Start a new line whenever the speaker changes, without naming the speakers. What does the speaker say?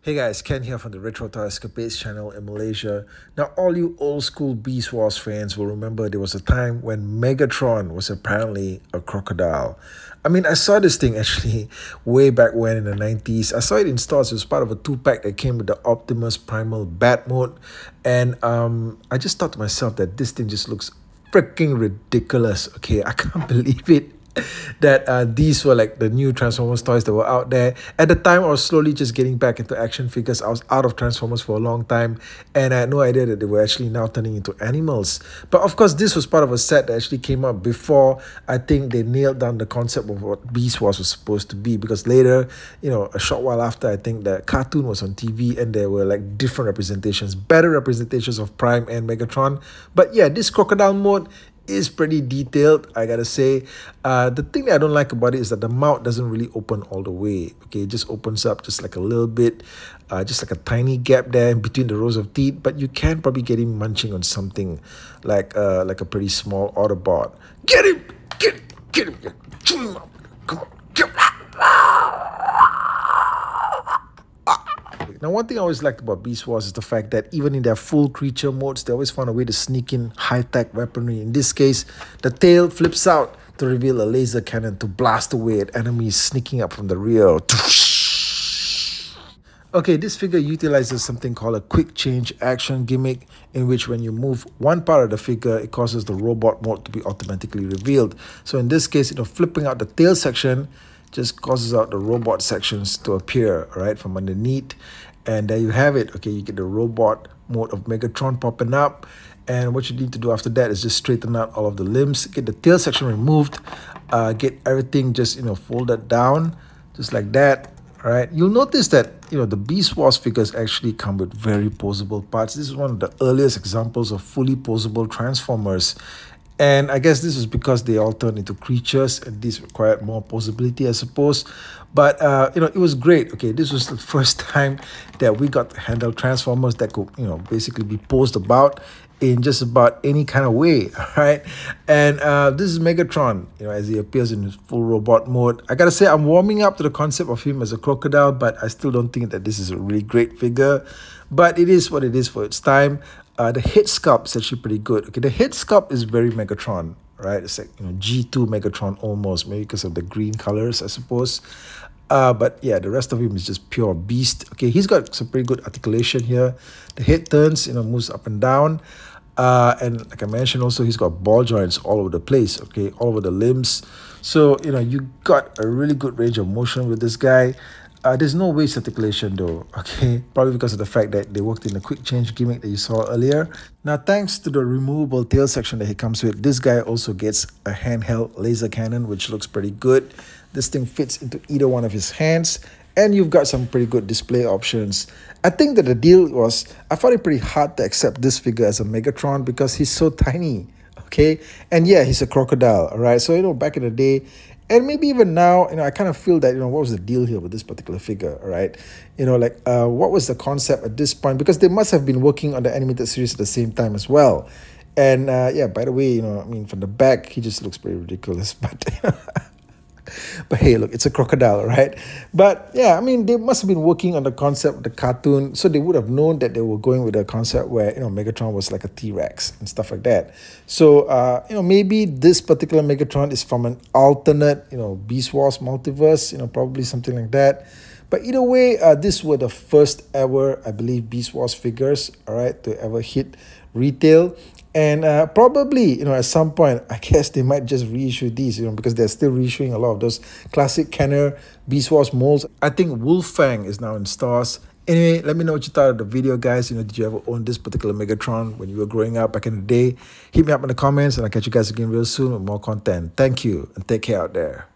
Hey guys, Ken here from the Retro Toy Escapades channel in Malaysia. Now, all you old school Beast Wars fans will remember there was a time when Megatron was apparently a crocodile. I mean, I saw this thing actually way back when in the 90s. I saw it in stores. It was part of a 2-pack that came with the Optimus Primal Bat Mode. And I just thought to myself that this thing just looks freaking ridiculous. Okay, I can't believe it. That these were like the new Transformers toys that were out there. At the time, I was slowly just getting back into action figures. I was out of Transformers for a long time, and I had no idea that they were actually now turning into animals. But of course, this was part of a set that actually came up before I think they nailed down the concept of what Beast Wars was supposed to be, because later, you know, a short while after, I think the cartoon was on TV and there were like different representations, better representations of Prime and Megatron. But yeah, this crocodile mode is pretty detailed, I gotta say. The thing that I don't like about it is that the mouth doesn't really open all the way. Okay, it just opens up just like a little bit, just like a tiny gap there in between the rows of teeth. But you can probably get him munching on something like a pretty small Autobot. Get him! Get him! Chew him up! Come on! Get him! Now, one thing I always liked about Beast Wars is the fact that even in their full creature modes, they always found a way to sneak in high-tech weaponry. In this case, the tail flips out to reveal a laser cannon to blast away at enemies sneaking up from the rear. Okay, this figure utilizes something called a quick change action gimmick, in which when you move one part of the figure, it causes the robot mode to be automatically revealed. So in this case, flipping out the tail section just causes out the robot sections to appear, right, from underneath. And there you have it. Okay, you get the robot mode of Megatron popping up. And what you need to do after that is just straighten out all of the limbs, get the tail section removed, get everything just, folded down, just like that. All right, you'll notice that, the Beast Wars figures actually come with very posable parts. This is one of the earliest examples of fully posable Transformers. And I guess this is because they all turned into creatures and these required more posability, I suppose. But, it was great. Okay, this was the first time that we got to handle Transformers that could, basically be posed about in just about any kind of way, all right? And this is Megatron, as he appears in his full robot mode. I gotta say, I'm warming up to the concept of him as a crocodile, but I still don't think that this is a really great figure. But it is what it is for its time. The head sculpt is actually pretty good. Okay, the head sculpt is very Megatron, right? It's like G2 Megatron almost, maybe because of the green colors, I suppose. But yeah, the rest of him is just pure beast. Okay, he's got some pretty good articulation here. The head turns, moves up and down. And like I mentioned also, he's got ball joints all over the place, okay, all over the limbs. So, you got a really good range of motion with this guy. There's no waist articulation though, okay? Probably because of the fact that they worked in the quick change gimmick that you saw earlier. Now, thanks to the removable tail section that he comes with, this guy also gets a handheld laser cannon, which looks pretty good. This thing fits into either one of his hands, and you've got some pretty good display options. I think that the deal was, I found it pretty hard to accept this figure as a Megatron because he's so tiny, okay? And yeah, he's a crocodile, all right? So, back in the day, and maybe even now, I kind of feel that, what was the deal here with this particular figure, all right? What was the concept at this point? Because they must have been working on the animated series at the same time as well. And yeah, by the way, from the back, he just looks pretty ridiculous. But hey, look, it's a crocodile, right? But yeah, they must have been working on the concept of the cartoon, so they would have known that they were going with a concept where, Megatron was like a T-Rex and stuff like that. So, maybe this particular Megatron is from an alternate, Beast Wars multiverse, probably something like that. But either way, these were the first ever, I believe, Beast Wars figures, all right, to ever hit retail. And probably, at some point, I guess they might just reissue these, because they're still reissuing a lot of those classic Kenner Beast Wars molds. I think Wolfang is now in stores. Anyway, let me know what you thought of the video, guys. Did you ever own this particular Megatron when you were growing up back in the day? Hit me up in the comments, and I'll catch you guys again real soon with more content. Thank you, and take care out there.